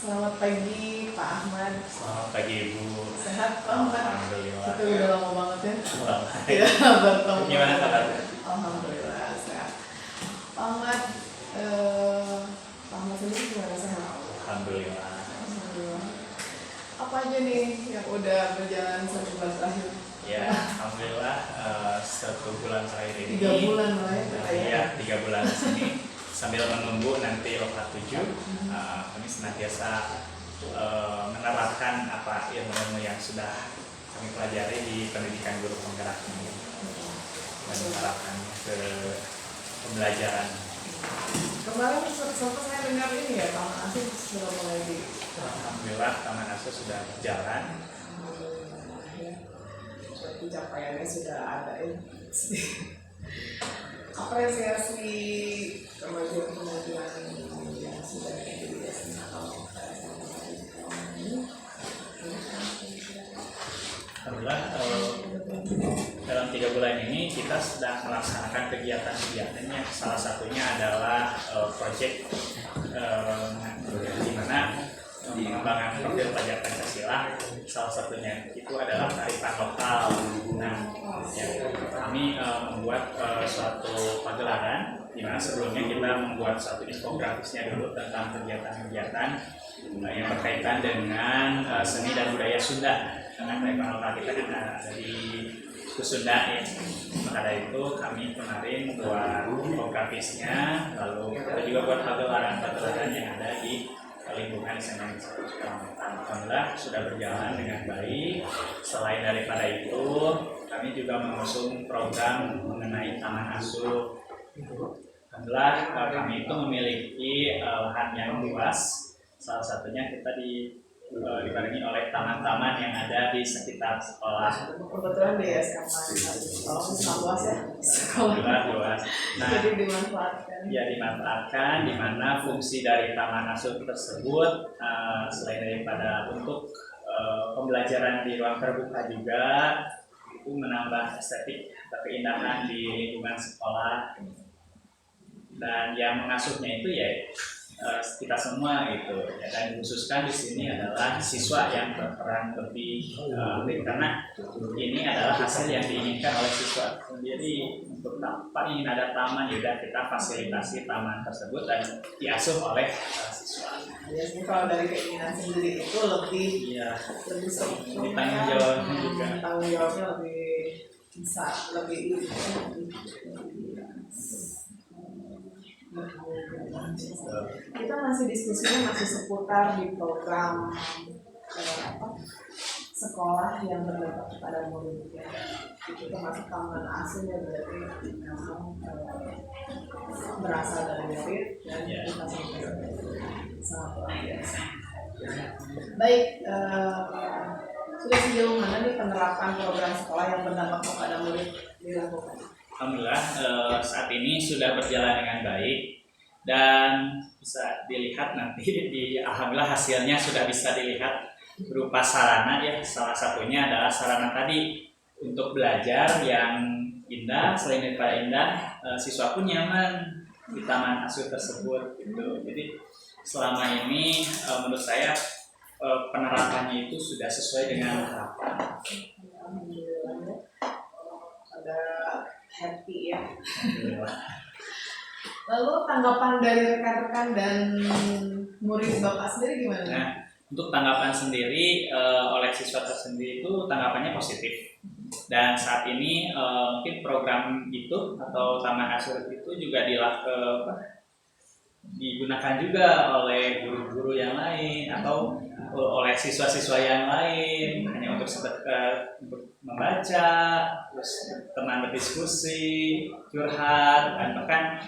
Selamat pagi Pak Ahmad. Selamat pagi Ibu. Sehat Pak Ahmad? Alhamdulillah. Itu udah lama banget ya. Iya. Bertemu. Gimana kabarnya? Alhamdulillah sehat. Pak Ahmad, Pak Ahmad sendiri gimana, sehat? Alhamdulillah. Alhamdulillah. Apa aja nih yang udah berjalan 1 bulan terakhir? Ya, alhamdulillah 1 bulan terakhir ini. 3 bulan lah ya kita ya. Iya, 3 bulan sini sambil menunggu nanti Lokal 7, kami senantiasa menerapkan apa ilmu-ilmu yang sudah kami pelajari di pendidikan guru penggerak ini dan menerapkannya ke pembelajaran. Kemarin sempat saya dengar ini ya, Taman Asuh sudah mulai di. Alhamdulillah Taman Asuh sudah berjalan. Alhamdulillah ya. Berarti capaiannya sudah ada ya. Apresiasi kemajuan-kemajuan yang sudah dilakukan kalau ini. Alhamdulillah dalam 3 bulan ini kita sedang melaksanakan kegiatan-kegiatannya. Salah satunya adalah proyek di mana pengembangan profil pelajar Pancasila. Salah satunya itu adalah kearifan lokal. Nah, ya, kami membuat suatu pagelaran di mana sebelumnya kita membuat suatu infografisnya dulu tentang kegiatan-kegiatan yang berkaitan dengan seni dan budaya Sunda. Karena kearifan lokal kita kan ada di Sunda ya. Maka dari itu kami kemarin membuat infografisnya, lalu kita juga buat pagelaran-pagelaran yang ada di lingkungan SMA Alhamdulillah sudah berjalan dengan baik. Selain daripada itu, kami juga mengusung program mengenai Taman Asuh. Alhamdulillah kami itu memiliki lahan yang luas. Salah satunya kita dibarengi oleh taman-taman yang ada di sekitar sekolah. Kebetulan di SMA sangat luas ya sekolah. Luas. Nah, jadi dimanfaatkan. Ya, dimanfaatkan, di mana fungsi dari Taman Asuh tersebut selain daripada untuk pembelajaran di ruang terbuka juga itu menambah estetik atau keindahan di lingkungan sekolah, dan yang mengasuhnya itu ya kita semua gitu ya, dan khususkan di sini adalah siswa yang berperan lebih karena ini adalah hasil yang diinginkan oleh siswa sendiri. Untuk ingin ada taman, yaudah kita fasilitasi taman tersebut dan diasuh oleh siswa. Biasanya kalau dari keinginan sendiri itu lebih tanggung jawabnya juga. Tanggung jawabnya lebih bisa lebih kita masih diskusinya masih seputar di program sekolah yang berdampak kepada murid ya. Itu termasuk Taman Asuh ya, berarti memang berasal dari murid dan kita sangat luar biasa. Baik, sudah sejauh mana nih penerapan program sekolah yang berdampak kepada murid dilakukan? Alhamdulillah saat ini sudah berjalan dengan baik dan bisa dilihat nanti alhamdulillah hasilnya sudah bisa dilihat berupa sarana ya. Salah satunya adalah sarana tadi untuk belajar yang indah. Selain daripada indah, siswa pun nyaman di Taman Asuh tersebut gitu. Jadi selama ini menurut saya penerapannya itu sudah sesuai dengan harapan. Alhamdulillah, ada happy ya. Lalu tanggapan dari rekan-rekan dan murid Bapak sendiri gimana? Nah, untuk tanggapan sendiri oleh siswa tersendiri itu tanggapannya positif. Dan saat ini mungkin program itu atau Taman Asuh itu juga digunakan juga oleh guru-guru yang lain atau oleh siswa-siswa yang lain, hanya untuk membaca, terus teman berdiskusi, curhat, dan bahkan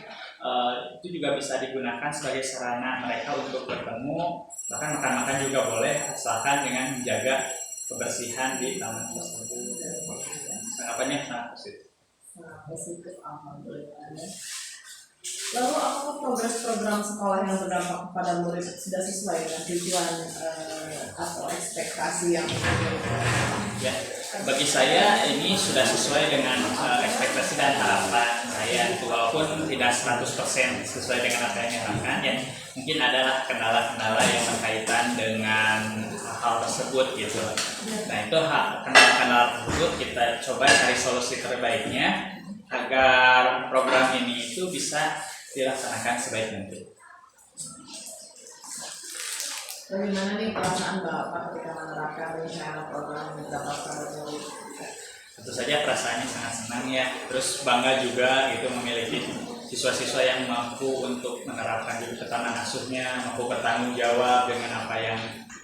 itu juga bisa digunakan sebagai sarana mereka untuk bertemu, bahkan makan-makan juga boleh asalkan dengan menjaga kebersihan di taman tersebut. Tanggapannya sangat positif. Sangat positif, alhamdulillah. Lalu apakah program sekolah yang berdampak kepada murid sudah sesuai dengan tujuan atau ekspektasi yang ya, bagi saya ini sudah sesuai dengan ekspektasi dan harapan saya, walaupun tidak 100% sesuai dengan apa yang diharapkan ya. Mungkin adalah kendala-kendala yang berkaitan tersebut gitu. Nah itu kendala-kendala tersebut kita coba cari solusi terbaiknya agar program ini itu bisa dilaksanakan sebaik mungkin. Bagaimana nih perasaan Bapak ketika menerapkan rencana program mendapatkan murid? Tentu saja perasaannya sangat senang ya, terus bangga juga itu memiliki siswa-siswa yang mampu untuk menerapkan juga tatanan asuhnya, mampu bertanggung jawab dengan apa yang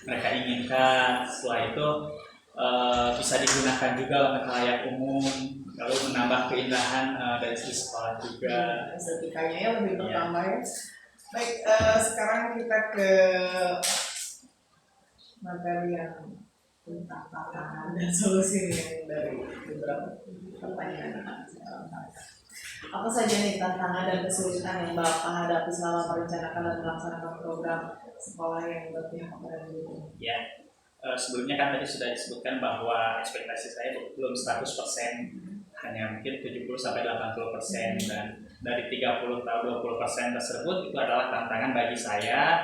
mereka inginkan. Setelah itu bisa digunakan juga untuk halayak umum, lalu menambah keindahan dari sisi sekolah juga. Estetikanya ya lebih bertambah ya. Baik, sekarang kita ke materi yang tentang tantangan dan solusi yang dari beberapa pertanyaan. Apa saja nih tantangan dan kesulitan yang Bapak hadapi selama merencanakan dan melaksanakan program sekolah yang berpihak kepada guru? Ya, sebelumnya kan tadi sudah disebutkan bahwa ekspektasi saya belum 100%, hanya mungkin 70-80%, dan dari 30-20% tersebut itu adalah tantangan bagi saya.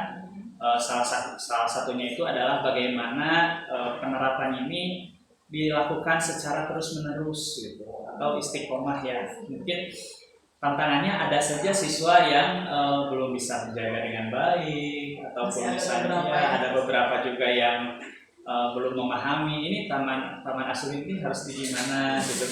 Salah satunya itu adalah bagaimana penerapan ini dilakukan secara terus-menerus gitu, atau istiqomah ya. Mungkin tantangannya ada saja siswa yang belum bisa menjaga dengan baik, ataupun misalnya ada beberapa juga yang belum memahami ini taman asuh ini harus di gimana gitu.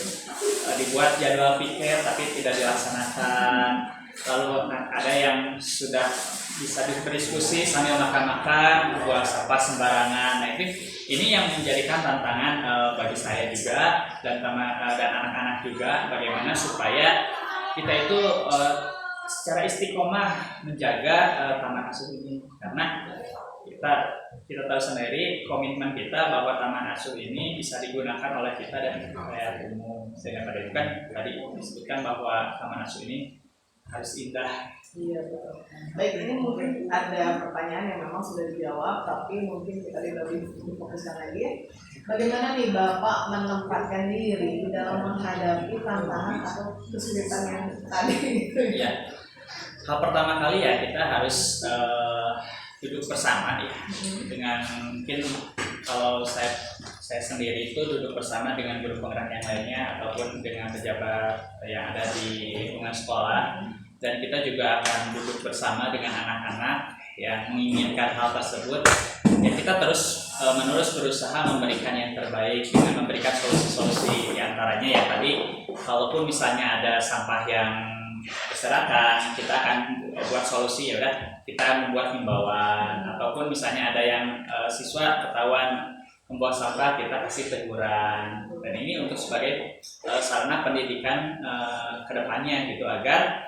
Dibuat jadwal pikir tapi tidak dilaksanakan. Lalu ada yang sudah bisa berdiskusi sambil makan-makan, buang sampah sembarangan. Nah ini yang menjadikan tantangan bagi saya juga dan anak-anak juga, bagaimana supaya kita itu secara istiqomah menjaga taman asuh ini, karena kita tahu sendiri komitmen kita bahwa taman asuh ini bisa digunakan oleh kita dan halayak umum. Sehingga pada itu kan tadi disebutkan bahwa taman asuh ini harus indah. Iya betul. Baik, ini mungkin ada pertanyaan yang memang sudah dijawab, tapi mungkin kita lebih difokuskan lagi. Bagaimana nih Bapak menempatkan diri dalam menghadapi tantangan atau kesulitan yang tadi itu? Ya, hal pertama kali ya kita harus duduk bersama ya, dengan mungkin kalau saya sendiri itu duduk bersama dengan guru penggerak yang lainnya ataupun dengan pejabat yang ada di lingkungan sekolah, dan kita juga akan duduk bersama dengan anak-anak yang menginginkan hal tersebut. Ya kita terus menerus berusaha memberikan yang terbaik dengan memberikan solusi-solusi, diantaranya ya tadi, kalaupun misalnya ada sampah yang berserakan, kita akan buat solusi, ya udah kita membuat himbauan, ataupun misalnya ada yang siswa ketahuan membuang sampah, kita kasih teguran. Dan ini untuk sebagai sarana pendidikan kedepannya gitu, agar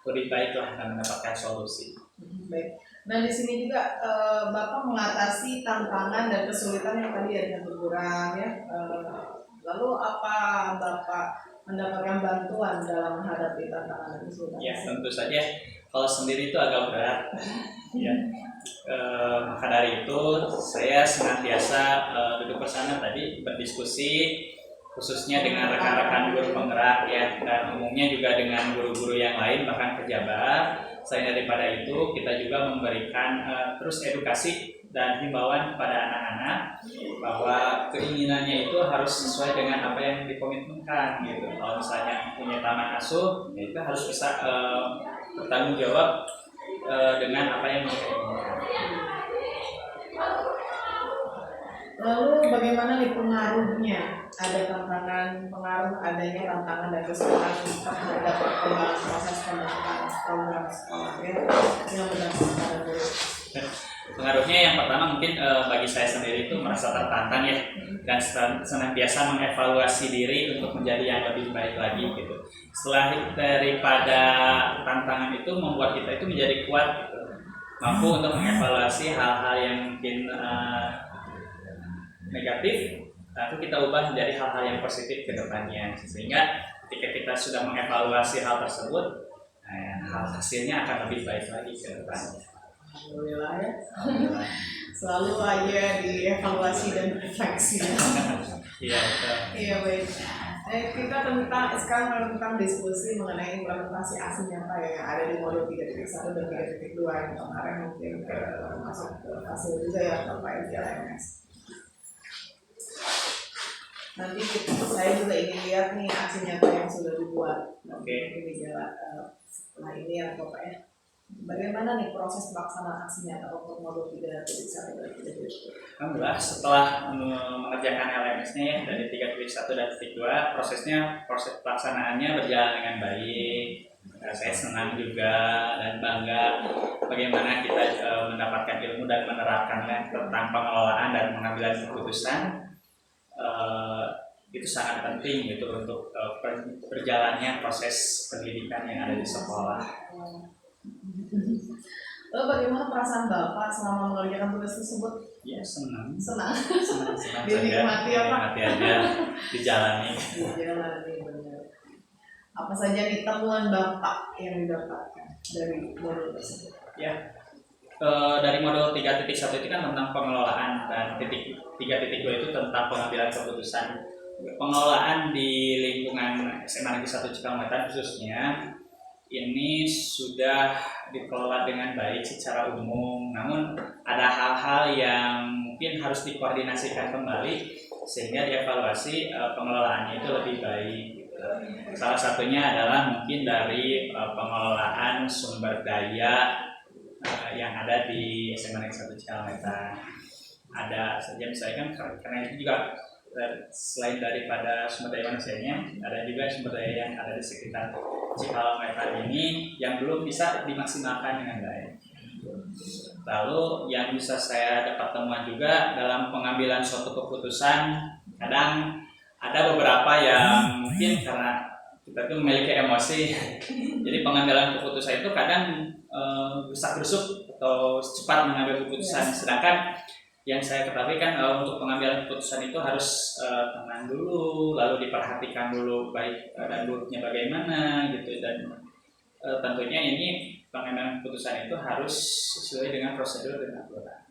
lebih baiklah dan mendapatkan solusi. Baik. Nah di sini juga Bapak mengatasi tantangan dan kesulitan yang tadi ada teguran ya. Lalu apa Bapak mendapatkan bantuan dalam menghadapi tantangan dan kesulitan? Ya tentu saja kalau sendiri itu agak berat. Ya. Maka dari itu saya senantiasa duduk bersama tadi berdiskusi, khususnya dengan rekan-rekan guru penggerak ya, dan umumnya juga dengan guru-guru yang lain, bahkan pejabat. Selain daripada itu kita juga memberikan terus edukasi dan himbauan kepada anak-anak bahwa keinginannya itu harus sesuai dengan apa yang dikomitmenkan gitu. Kalau misalnya punya taman asuh, ya itu harus bisa bertanggung jawab dengan apa yang mereka inginkan. Lalu bagaimana nih pengaruhnya? Ada pengaruh adanya tantangan dan kesulitan terhadap perkembangan proses pembentukan program sekolah ya, yang berdampak pada guru. Pengaruhnya yang pertama mungkin bagi saya sendiri itu merasa tertantang ya, dan senantiasa mengevaluasi diri untuk menjadi yang lebih baik lagi gitu. Setelah daripada tantangan itu membuat kita itu menjadi kuat gitu, mampu untuk mengevaluasi hal-hal yang mungkin negatif, lalu kita ubah menjadi hal-hal yang positif ke depannya, sehingga ketika kita sudah mengevaluasi hal tersebut, hasilnya akan lebih baik lagi ke depannya. Alhamdulillah ya. Selalu aja dievaluasi dan refleksi. Iya, betul. Iya baik. Kita sekarang tentang diskusi mengenai implementasi aksi nyata yang ada di modul 3.1 dan 3.2 yang kemarin mungkin masuk ke fase juga ya Bapak LMS. Nanti saya juga ingin lihat nih aksi nyata yang sudah dibuat. Oke. Ini jalan setelah ini ya Bapak ya. Bagaimana nih proses pelaksanaan aksi nyata untuk modul 3.1 dan 3.2? Alhamdulillah setelah mengerjakan LMS-nya ya dari 3.1 dan 3.2 proses pelaksanaannya berjalan dengan baik. Saya senang juga dan bangga bagaimana kita mendapatkan ilmu dan menerapkannya tentang pengelolaan dan pengambilan keputusan. Itu sangat penting gitu untuk berjalannya proses pendidikan yang ada di sekolah. Lalu bagaimana perasaan Bapak selama mengerjakan tugas tersebut? Ya senang. Senang Dinikmati apa? Dinikmati aja, dijalani. Dijalani benar. Apa saja nih temuan Bapak yang didapatkan dari modul tersebut? Ya, dari modul 3.1 itu kan tentang pengelolaan dan 3.2 itu tentang pengambilan keputusan. Pengelolaan di lingkungan SMA Negeri 1 Cikalongwetan khususnya ini sudah dikelola dengan baik secara umum, namun ada hal-hal yang mungkin harus dikoordinasikan kembali sehingga dievaluasi pengelolaannya itu lebih baik. Salah satunya adalah mungkin dari pengelolaan sumber daya yang ada di SMA Negeri 1 Cikalongwetan. Ada saja misalnya kan karena itu juga selain daripada sumber daya manusianya, ada juga sumber daya yang ada di sekitar Cikalongwetan ini yang belum bisa dimaksimalkan dengan baik. Lalu yang bisa saya dapat temuan juga dalam pengambilan suatu keputusan, kadang ada beberapa yang mungkin karena kita itu memiliki emosi, jadi pengambilan keputusan itu kadang gerusak-gerusuk atau cepat mengambil keputusan, sedangkan yang saya ketahui kan untuk pengambilan keputusan itu harus tenang dulu, lalu diperhatikan dulu baik dan buruknya bagaimana gitu, dan tentunya ini pengambilan keputusan itu harus sesuai dengan prosedur dan aturan.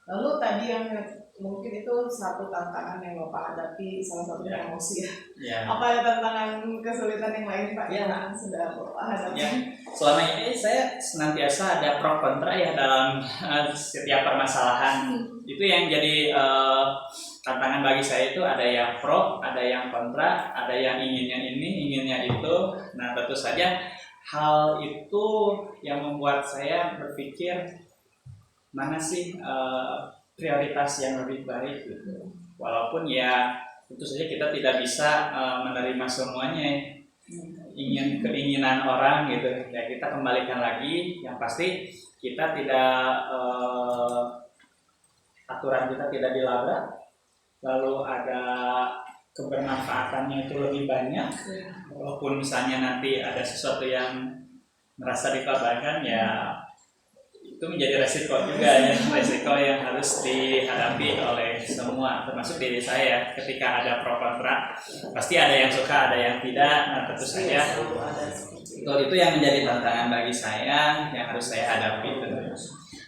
Lalu tadi yang mungkin itu satu tantangan yang Bapak hadapi, salah satunya emosi ya. Ya. Apa ada tantangan kesulitan yang lain Pak yang sudah Bapak hadapi? Ya. Selama ini saya senantiasa ada pro kontra ya dalam setiap permasalahan. Itu yang jadi tantangan bagi saya itu ada yang pro, ada yang kontra, ada yang inginnya ini, inginnya itu. Nah tentu saja hal itu yang membuat saya berpikir mana sih prioritas yang lebih baik gitu. Walaupun ya tentu saja kita tidak bisa menerima semuanya, keinginan orang gitu. Ya kita kembalikan lagi, yang pasti kita tidak aturan kita tidak dilabrak, lalu ada kebermanfaatannya itu lebih banyak. Walaupun misalnya nanti ada sesuatu yang merasa dikorbankan, ya itu menjadi resiko juga ya, resiko yang harus dihadapi oleh semua, termasuk diri saya. Ketika ada pro kontra, pasti ada yang suka, ada yang tidak. Nah tentu saja itu yang menjadi tantangan bagi saya yang harus saya hadapi tentunya.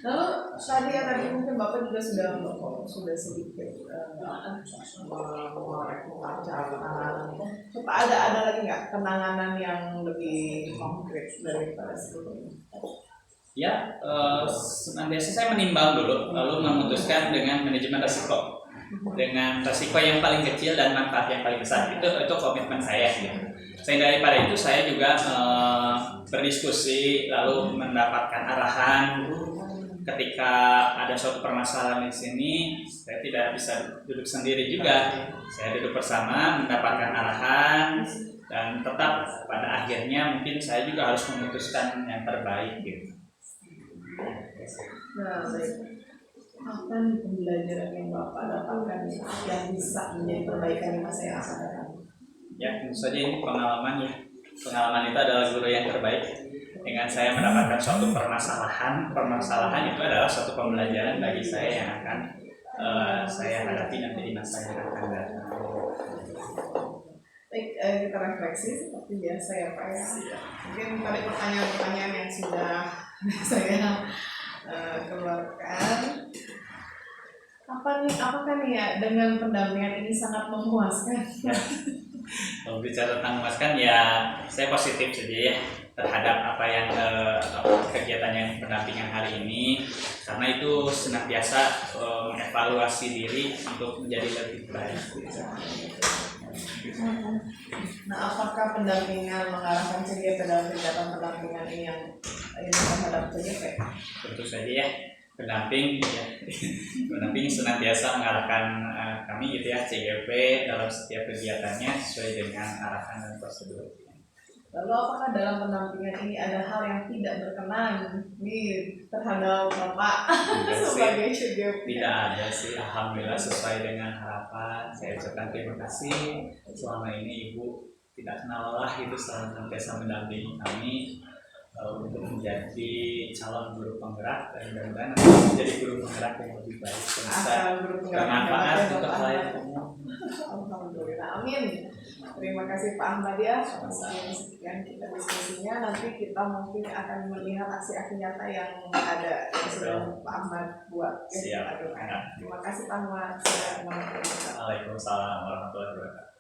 Lalu tadi mungkin Bapak juga sudah sedikit mengorek cara penanganan. Coba ada lagi nggak penanganan yang lebih konkret daripada sebelumnya? Ya, biasanya saya menimbang dulu, lalu memutuskan dengan manajemen risiko, dengan risiko yang paling kecil dan manfaat yang paling besar. Itu komitmen saya. Gitu. Selain daripada itu, saya juga berdiskusi, lalu mendapatkan arahan. Ketika ada suatu permasalahan di sini, saya tidak bisa duduk sendiri juga. Saya duduk bersama, mendapatkan arahan, dan tetap pada akhirnya mungkin saya juga harus memutuskan yang terbaik. Gitu. Nah, baik. Apa pembelajaran yang Bapak dapatkan yang bisa menjadi perbaikan di masa yang akan datang? Ya, tentu saja ini pengalaman ya. Pengalaman itu adalah guru yang terbaik. Dengan saya mendapatkan suatu permasalahan itu adalah suatu pembelajaran bagi saya yang akan saya hadapi nanti di masa yang akan datang. Baik, kita refleksi seperti biasa ya Pak ya. Mungkin tadi pertanyaan-pertanyaan yang sudah saya keluarkan. apakah nih ya dengan pendampingan ini sangat memuaskan? Kalau bicara tentang memuaskan ya saya positif saja ya terhadap apa yang kegiatan yang pendampingan hari ini, karena itu senantiasa mengevaluasi diri untuk menjadi lebih baik. Nah, apakah pendampingan mengarahkan CGP dalam kegiatan pendampingan ini yang terhadap CGP? Tentu saja ya, pendamping senantiasa mengarahkan kami gitu ya CGP dalam setiap kegiatannya sesuai dengan arahan dan prosedur. Lalu apakah dalam pendampingan ini ada hal yang tidak berkenan terhadap Bapak sebagai CGP? Tidak ada sih, alhamdulillah sesuai dengan harapan. Saya ucapkan terima kasih selama ini Ibu tidak kenal lelah itu senantiasa mendampingi kami untuk menjadi calon guru penggerak, dan mudah-mudahan menjadi guru penggerak yang lebih baik dan bisa bermanfaat untuk halayak umum. Alhamdulillah, amin. Terima kasih Pak Ahmad ya. Sekian kita diskusinya. Nanti kita mungkin akan melihat aksi-aksi nyata yang ada yang sudah Pak Ahmad buat. Siap. Terima kasih Pak Ahmad. Assalamualaikum. Waalaikumsalam warahmatullahi wabarakatuh.